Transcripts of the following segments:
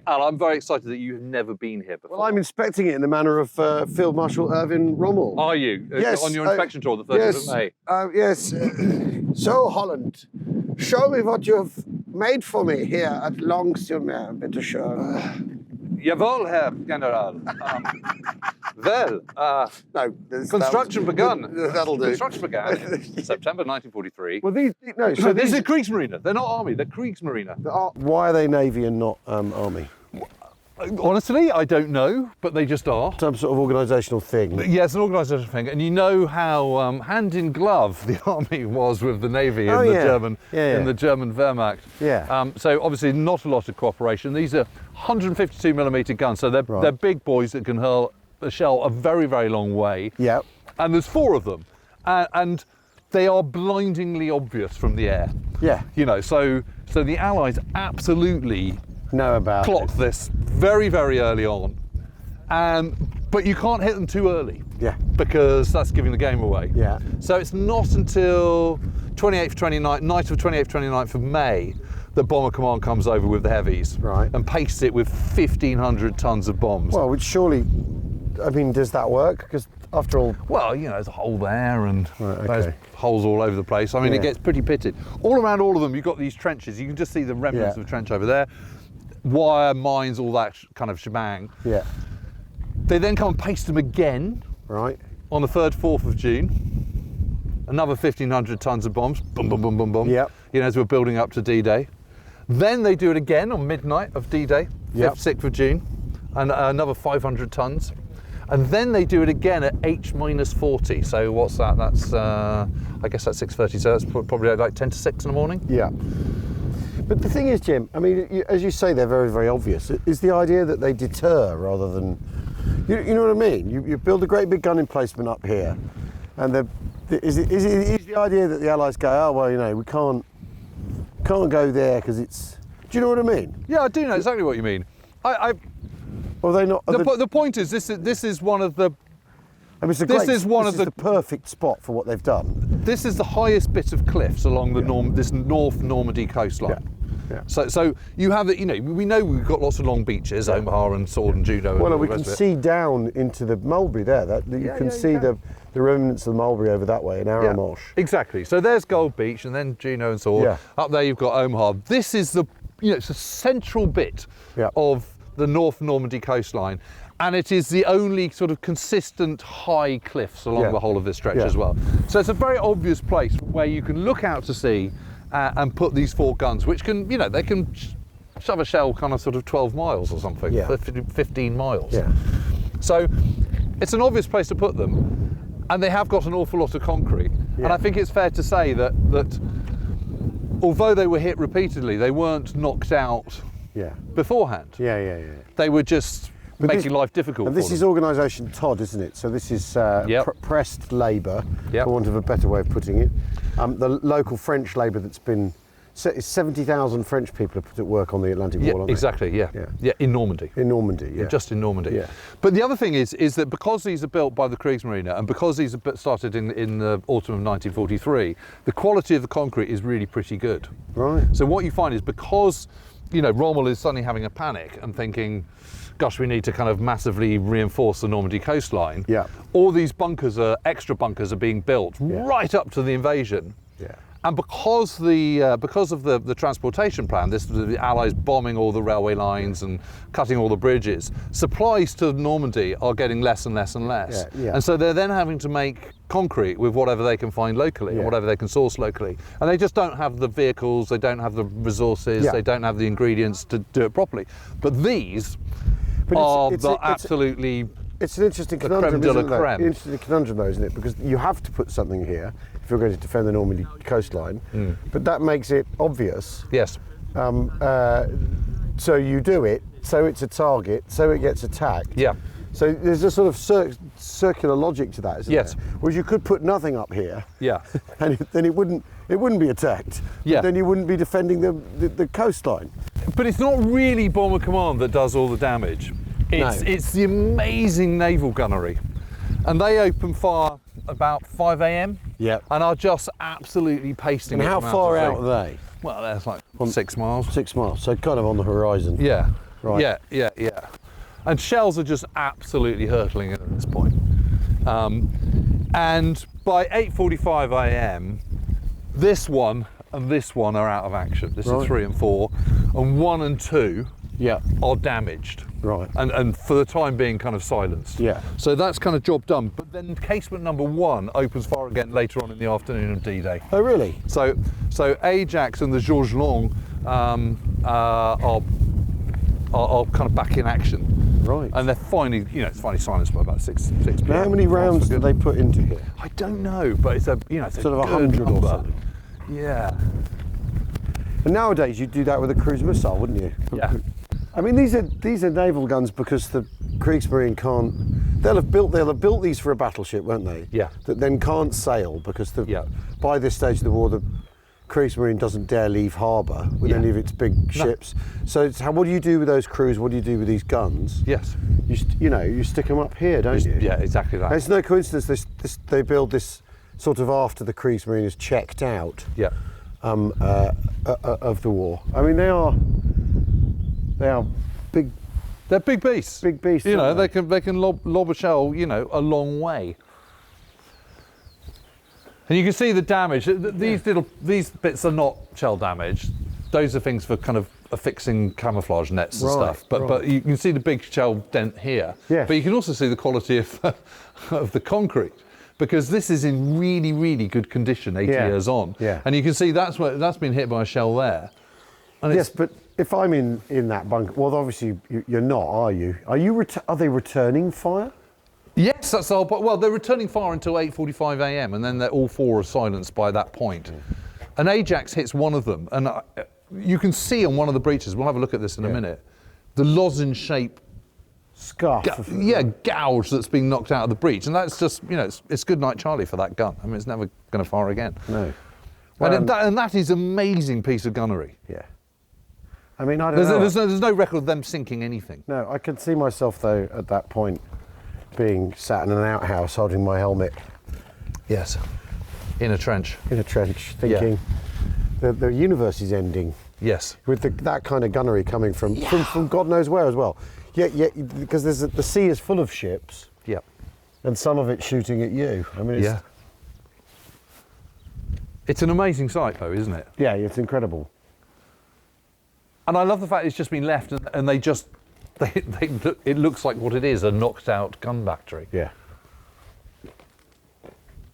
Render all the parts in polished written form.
And I'm very excited that you have never been here before. Well, I'm inspecting it in the manner of Field Marshal Irvin Rommel. Are you? Yes. On your inspection tour, the 30th of May? Yes. So, Holland, show me what you've made for me here at Longues-sur-Mer, bitte schön. Jawohl, Herr General. No, construction begun. That'll do. Construction began in September 1943. Well, So this is Kriegsmarine. They're not army, they're Kriegsmarine. Why are they Navy and not Army? Honestly, I don't know, but they just are. Some sort of organisational thing. Yeah, it's an organisational thing. And you know how hand in glove the army was with the Navy in the German Wehrmacht. Yeah. So obviously not a lot of cooperation. These are 152mm guns, so they're big boys that can hurl a shell a very, very long way. Yeah. And there's 4 of them. And they are blindingly obvious from the air. Yeah. You know, so the Allies absolutely clocked this very, very early on. But you can't hit them too early. Yeah. Because that's giving the game away. Yeah. So it's not until night of 28th, 29th of May that Bomber Command comes over with the heavies. Right. And pastes it with 1,500 tons of bombs. Well, which surely, I mean, does that work? Because after all... Well, you know, there's a hole there and okay. there's holes all over the place. I mean, it gets pretty pitted. All around all of them, you've got these trenches. You can just see the remnants of a trench over there. Wire, mines, all that kind of shebang. Yeah. They then come and paste them again. Right. On the 3rd, 4th of June. Another 1,500 tons of bombs. Boom, boom, boom, boom, boom. Yep. You know, as we're building up to D-Day. Then they do it again on midnight of D-Day, 5th, 6th of June. And another 500 tons. And then they do it again at H-40. So what's that? That's, I guess that's 6:30. So that's probably like 10 to 6 in the morning. Yeah. But the thing is, Jim, I mean, as you say, they're very, very obvious. Is the idea that they deter rather than, you know what I mean? You build a great big gun emplacement up here, and is the idea that the Allies go, oh well, you know, we can't go there because it's. Do you know what I mean? Yeah, I do know exactly what you mean. Or are they not? The point is, this is one of the. I mean, this is the perfect spot for what they've done. This is the highest bit of cliffs along the this North Normandy coastline. Yeah. So you have it. You know, we know we've got lots of long beaches, Omaha and Sword and Judo. Well, and we can see down into the Mulberry there. You can see the remnants of the Mulberry over that way in Aramosh. Yeah, exactly. So there's Gold Beach and then Juno and Sword. Yeah. Up there you've got Omaha. This is it's a central bit of the North Normandy coastline. And it is the only sort of consistent high cliffs along the whole of this stretch as well. So it's a very obvious place where you can look out to sea and put these 4 guns, which can, you know, they can shove a shell kind of sort of 12 miles or something, 15 miles. Yeah. So it's an obvious place to put them, and they have got an awful lot of concrete. Yeah. And I think it's fair to say that although they were hit repeatedly, they weren't knocked out beforehand. Yeah. They were just making life difficult. And this is organisation Todd, isn't it? So this is pressed labour, for want of a better way of putting it. The local French labour that's been 70,000 French people have put at work on the Atlantic Wall. Aren't exactly. They? Yeah, in Normandy. In Normandy, yeah. Just in Normandy. Yeah. But the other thing is that because these are built by the Kriegsmarine and because these are started in the autumn of 1943, the quality of the concrete is really pretty good. Right. So what you find is because, you know, Rommel is suddenly having a panic and thinking, gosh, we need to kind of massively reinforce the Normandy coastline. Yeah. All these extra bunkers are being built right up to the invasion. Yeah. And because of the transportation plan, the Allies bombing all the railway lines and cutting all the bridges, supplies to Normandy are getting less and less and less. Yeah. And so they're then having to make concrete with whatever they can find locally and whatever they can source locally. And they just don't have the vehicles, they don't have the resources, they don't have the ingredients to do it properly. But these are absolutely... It's an interesting conundrum, isn't it? Interesting conundrum, though, isn't it? Because you have to put something here if you're going to defend the Normandy coastline, but that makes it obvious. Yes. So you do it, so it's a target, so it gets attacked. Yeah. So there's a sort of circular logic to that, isn't there? Whereas you could put nothing up here. Yeah. And then it wouldn't be attacked. Yeah. Then you wouldn't be defending the coastline. But it's not really Bomber Command that does all the damage. It's the amazing naval gunnery. And they open fire about 5 a.m. Yeah. And are just absolutely pasting. And how far out are they? Well, that's like 6 miles. 6 miles, so kind of on the horizon. Yeah. Right. Yeah. And shells are just absolutely hurtling in at this point. And by 8:45 a.m, this one and this one are out of action. This is 3 and 4, and 1 and 2 are damaged. Right. And for the time being kind of silenced. Yeah. So that's kind of job done. But then casement number 1 opens fire again later on in the afternoon of D-Day. Oh, really? So Ajax and the Georges Long are kind of back in action. Right. And they're finally, it's finally silenced by about 6 p.m. Now, how many rounds do they put into here? I don't know, but it's a, it's sort a of good 100 or number. something. Yeah. And nowadays you'd do that with a cruise missile, wouldn't you? Yeah. I mean, these are naval guns because the Kriegsmarine can't. They'll have built these for a battleship, won't they? Yeah. That then can't sail because by this stage of the war, the Kriegsmarine doesn't dare leave harbour with any of its big ships. So what do you do with those crews? What do you do with these guns? Yes. You stick them up here, don't you? Yeah, exactly that. And it's no coincidence they build this sort of after the Kriegsmarine is checked out. Yeah. Of the war. I mean, they are big. They're big beasts. Big beasts. They can lob a shell, a long way. And you can see the damage. These bits are not shell damage. Those are things for kind of affixing camouflage nets and stuff. But you can see the big shell dent here. Yes. But you can also see the quality of the concrete, because this is in really, really good condition 80 years on. Yeah. And you can see that's been hit by a shell there. And yes, but if I'm in that bunker, well, obviously you're not, are you? Are they returning fire? Yes, that's the whole point. Well, they're returning fire until 8:45 a.m, and then all 4 are silenced by that point. And Ajax hits one of them, and you can see on one of the breaches, we'll have a look at this in a minute, the lozenge shape scuff. Gouge that's been knocked out of the breach. And that's just, it's good night Charlie for that gun. I mean, it's never going to fire again. No. And that is an amazing piece of gunnery. Yeah. I mean, I don't know. There's no record of them sinking anything. No, I can see myself, though, at that point, being sat in an outhouse holding my helmet. Yes. In a trench. In a trench, thinking the universe is ending. Yes. With that kind of gunnery coming from God knows where as well. Yeah, because the sea is full of ships. Yep. And some of it shooting at you. I mean, it's an amazing sight, though, isn't it? Yeah, it's incredible. And I love the fact it's just been left, and it looks like what it is, a knocked out gun battery. Yeah.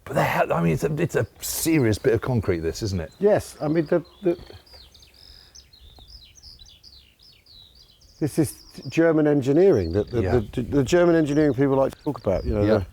But it's a serious bit of concrete, this, isn't it? Yes, I mean this is German engineering that the German engineering people like to talk about. I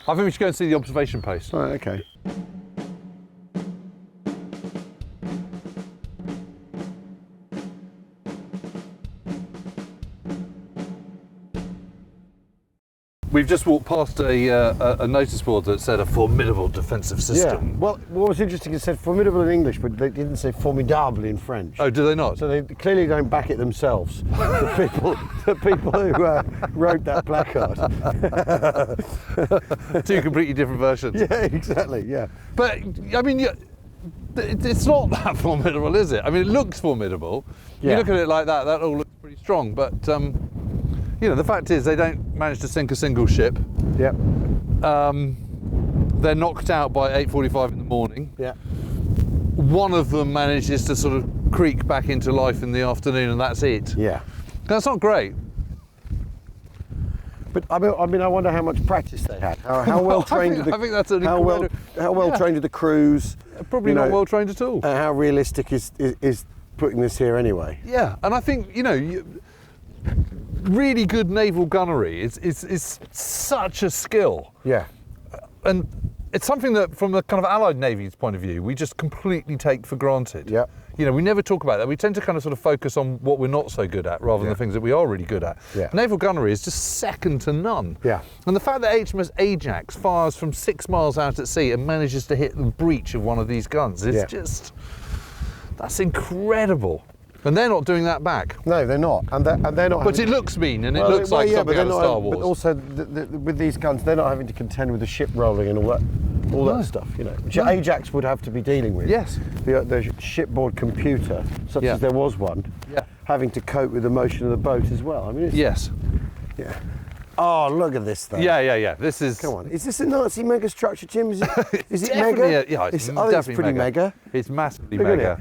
think we should go and see the observation post. Right, okay. We've just walked past a notice board that said a formidable defensive system. Yeah. Well, what was interesting, it said formidable in English, but they didn't say formidable in French. Oh, do they not? So they clearly don't back it themselves. the people who wrote that placard. 2 completely different versions. Yeah, exactly. Yeah. But I mean, it's not that formidable, is it? I mean, it looks formidable. Yeah. You look at it like that all looks pretty strong. But the fact is, they don't manage to sink a single ship. Yep. They're knocked out by 8:45 in the morning. Yeah. One of them manages to sort of creak back into life in the afternoon, and that's it. Yeah. That's not great. But I mean, I wonder how much practice they had. How well trained? I think that's an how well trained are the crews? Probably not well trained at all. And how realistic is putting this here anyway? Yeah, and I think really good naval gunnery is such a skill. Yeah. And it's something that, from the kind of Allied Navy's point of view, we just completely take for granted. Yeah. We never talk about that. We tend to kind of sort of focus on what we're not so good at rather than the things that we are really good at. Yeah. Naval gunnery is just second to none. Yeah. And the fact that HMS Ajax fires from 6 miles out at sea and manages to hit the breech of one of these guns is that's incredible. And they're not doing that back. No, they're not. And they're not. But it looks mean, and it looks like something out of Star Wars. But also, with these guns, they're not having to contend with the ship rolling and all that stuff, which Ajax would have to be dealing with. Yes. The shipboard computer, such as there was one. Yeah. having to cope with the motion of the boat as well. I mean, it's, Yes. yeah. Oh, look at this though. Yeah. This is. Come on, is this a Nazi mega structure, Jim? Is it definitely mega? Yeah, it's I think definitely it's pretty mega. It's massively Look at mega. it.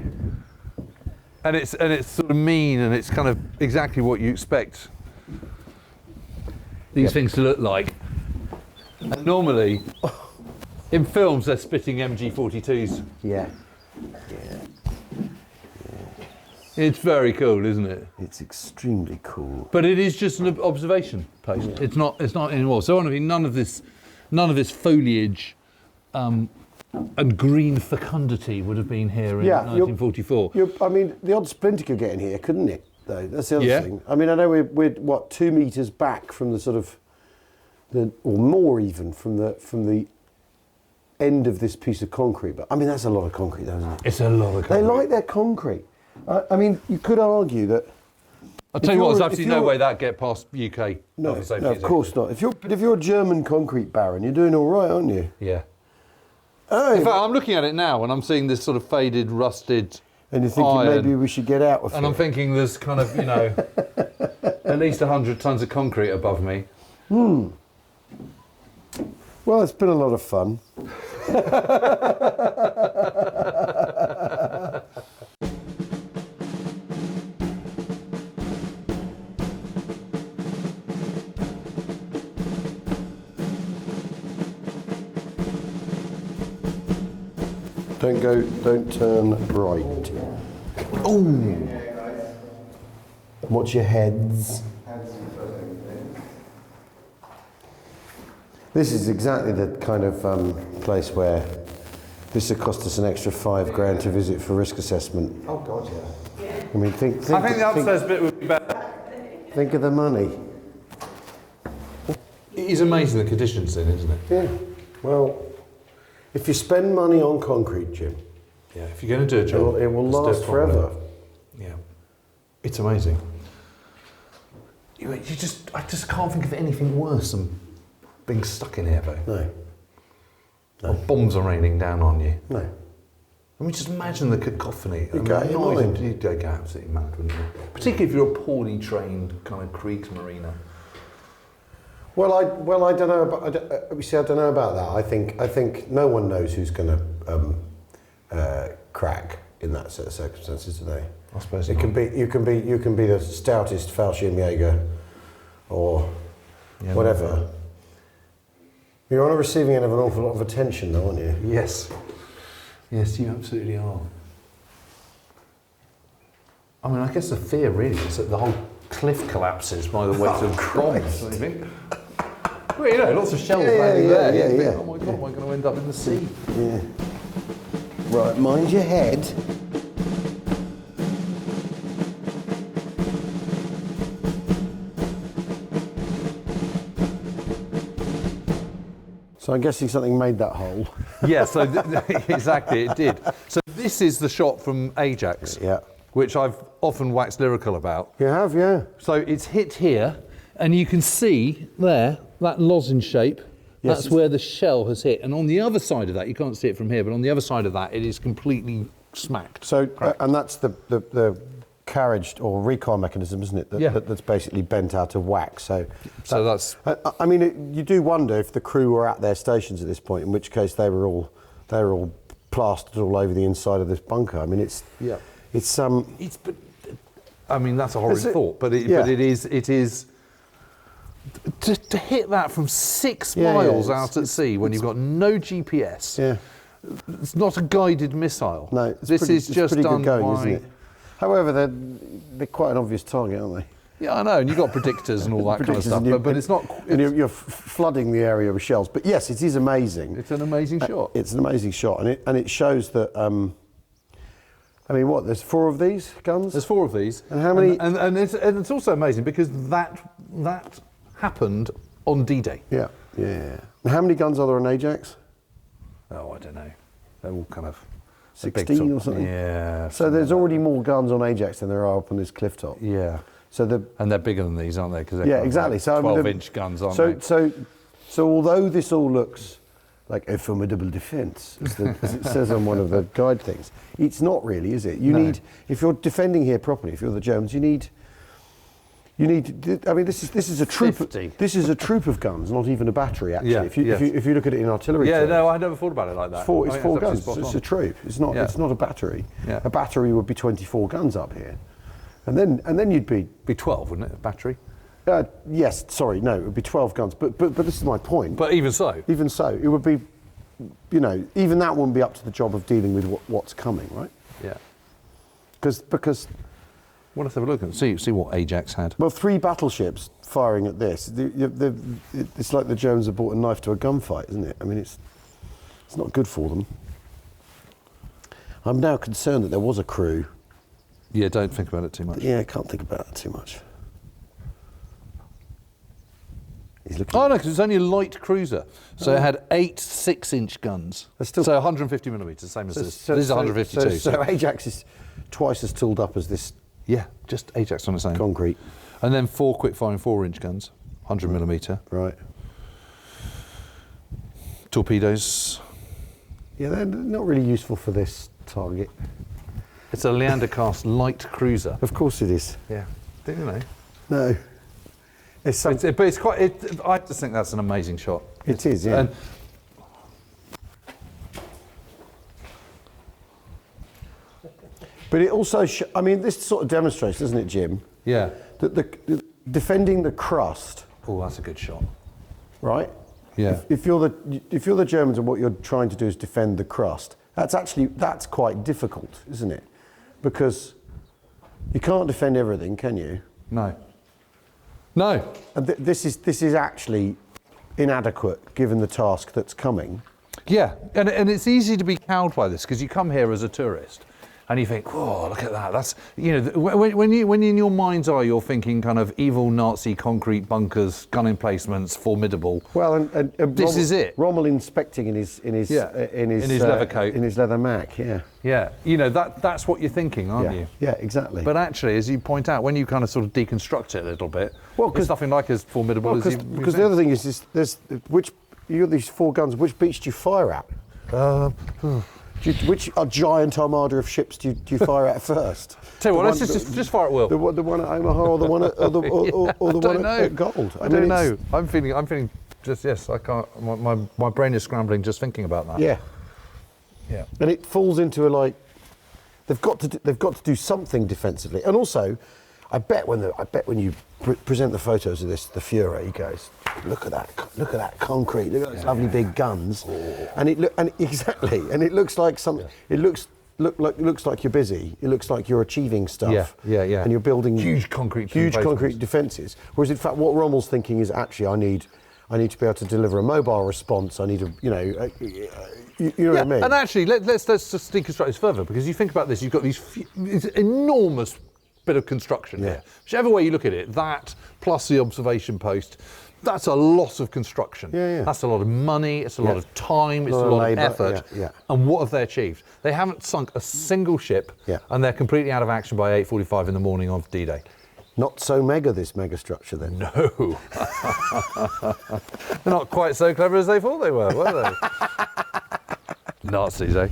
And it's sort of mean, and it's kind of exactly what you expect these things to look like. And normally, in films, they're spitting MG42s. Yeah. It's very cool, isn't it? It's extremely cool. But it is just an observation post. Yeah. It's not anymore. So honestly, none of this foliage and green fecundity would have been here in 1944. I mean, the odd splinter could get in here, couldn't it? Though that's the other thing. I mean, I know we're what 2 meters back from the sort of or more even from the end of this piece of concrete. But I mean, that's a lot of concrete, though, isn't it? It's a lot of concrete. They like their concrete. I mean, you could argue that. I'll tell you what, there's absolutely no way that get past UK. No, of course not. If you're a German concrete baron, you're doing all right, aren't you? Yeah. Oh, in fact, I'm looking at it now, and I'm seeing this sort of faded, rusted. And you're thinking iron, maybe we should get out of it. And I'm thinking there's kind of, at least 100 tons of concrete above me. Well, it's been a lot of fun. Don't turn right. Oh! Watch your heads. This is exactly the kind of place where this would cost us an extra £5,000 to visit for risk assessment. Oh God, yeah. I mean, think I think the upstairs bit would be better. Think of the money. It is amazing the conditions in, isn't it? Yeah. Well, if you spend money on concrete, Jim, yeah. If you're going to do a job, it will last forever. Yeah. It's amazing. I just can't think of anything worse than being stuck in here, though. No. Or bombs are raining down on you. No. I mean, just imagine the cacophony. You'd go absolutely mad, wouldn't you? Particularly if you're a poorly trained kind of Kriegsmarine. Well, I don't know about. I don't know about that. I think no one knows who's going to crack in that set of circumstances today. I suppose you can be the stoutest Fallschirmjäger or whatever. You're on the receiving end of an awful lot of attention, though, aren't you? Yes. Yes, you absolutely are. I mean, I guess the fear really is that the whole cliff collapses by the weight of bombs, don't you think? Well, lots of shells landing there. Yeah. Oh my God, am I going to end up in the sea? Yeah. Right, mind your head. So I'm guessing something made that hole. Yeah, so exactly, it did. So this is the shot from Ajax, which I've often waxed lyrical about. You have, yeah. So it's hit here, and you can see there, that lozenge shape, that's where the shell has hit. And on the other side of that, you can't see it from here, but on the other side of that, it is completely smacked. So, and that's the carriage or recoil mechanism, isn't it? That's basically bent out of whack. So that's. I mean, you do wonder if the crew were at their stations at this point, in which case they were all plastered all over the inside of this bunker. I mean, I mean, that's a horrid thought, but it is. To hit that from 6 miles out at sea when you've got no GPS. Yeah. It's not a guided missile. No, this is just pretty done good going, by. Isn't it? However, they're quite an obvious target, aren't they? Yeah, I know, and you've got predictors and all that kind of stuff, but it's not. And you're flooding the area with shells. But yes, it is amazing. It's an amazing shot. It's an amazing shot, and it shows that. I mean, what? There's 4 of these guns. There's 4 of these. And how many? And it's also amazing because that happened on D-Day. Yeah. And how many guns are there on Ajax? Oh, I don't know. They're all kind of 16 or something. Yeah. So there's already more guns on Ajax than there are up on this cliff top. Yeah. So and they're bigger than these, aren't they? Because they're exactly. Like 12-inch guns, aren't they? So although this all looks like a formidable defence, as it says on one of the guide things. It's not really, is it? You need, if you're defending here properly, if you're the Germans, you need. I mean, this is a troop. 50. This is a troop of guns, not even a battery. Actually, Yeah, if you look at it in artillery terms. no, I never thought about it like that. It's four guns. It's a troop. It's not a battery. Yeah. A battery would be 24 guns up here, and then you'd be 12, wouldn't it? A battery. Yes, sorry, no, it would be 12 guns. But this is my point. But even so, it would be, even that wouldn't be up to the job of dealing with what's coming, right? Yeah. Because. Well, let's have a look and see what Ajax had. Well, 3 battleships firing at this. It's like the Germans have brought a knife to a gunfight, isn't it? I mean, it's not good for them. I'm now concerned that there was a crew. Yeah, don't think about it too much. Yeah, I can't think about it too much. He's looking. Oh no, because it's only a light cruiser, so it had 8 6-inch guns. Still, so 150 millimeters, same as this. This is 152. So Ajax is twice as tooled up as this. Yeah, just Ajax on its own. Concrete. And then 4 quick-firing 4-inch guns, 100 millimeter. Right. Torpedoes. Yeah, they're not really useful for this target. It's a Leander-class light cruiser. Of course it is. Yeah. Didn't you know? No. But it's quite. I just think that's an amazing shot. It is, yeah. And but it also, I mean, this sort of demonstrates, doesn't it, Jim? Yeah. That the defending the crust. Oh, that's a good shot. Right. Yeah. If you're the Germans and what you're trying to do is defend the crust, that's quite difficult, isn't it? Because you can't defend everything, can you? No. No. And this is actually inadequate given the task that's coming. Yeah, and it's easy to be cowed by this because you come here as a tourist and you think, oh, look at that. That's, when in your mind's eye you're thinking kind of evil Nazi concrete bunkers, gun emplacements, formidable. Well, and this is it. Rommel inspecting in his leather coat, in his leather mac. Yeah. Yeah, that's what you're thinking, aren't you? Yeah, exactly. But actually, as you point out, when you kind of sort of deconstruct it a little bit, it's nothing like as formidable as you think. Because the other thing is you got these 4 guns. Which beach do you fire at? Which giant armada of ships do you fire at first? Tell you what, let's just fire at will. The one at Omaha or the one at at Gold? I don't know. I'm feeling just I can't. My brain is scrambling just thinking about that. Yeah. Yeah. And it falls into they've got to do something defensively. And also, I bet when you present the photos of the Fuhrer, he goes, look at that concrete, look at those lovely big guns, and it looks like something. It looks like you're busy. It looks like you're achieving stuff. Yeah. And you're building huge concrete defences. Whereas in fact, what Rommel's thinking is actually, I need to be able to deliver a mobile response. I need to, you know what I mean? And actually, let's just deconstruct this further, because you think about this, you've got this enormous bit of construction here. Whichever way you look at it, that plus the observation post, that's a lot of construction. Yeah. That's a lot of money, it's a lot of time, it's a lot of effort. Yeah. And what have they achieved? They haven't sunk a single ship, and they're completely out of action by 8:45 in the morning of D-Day. Not so this mega structure then. No. They're not quite so clever as they thought they were they? Nazis, eh?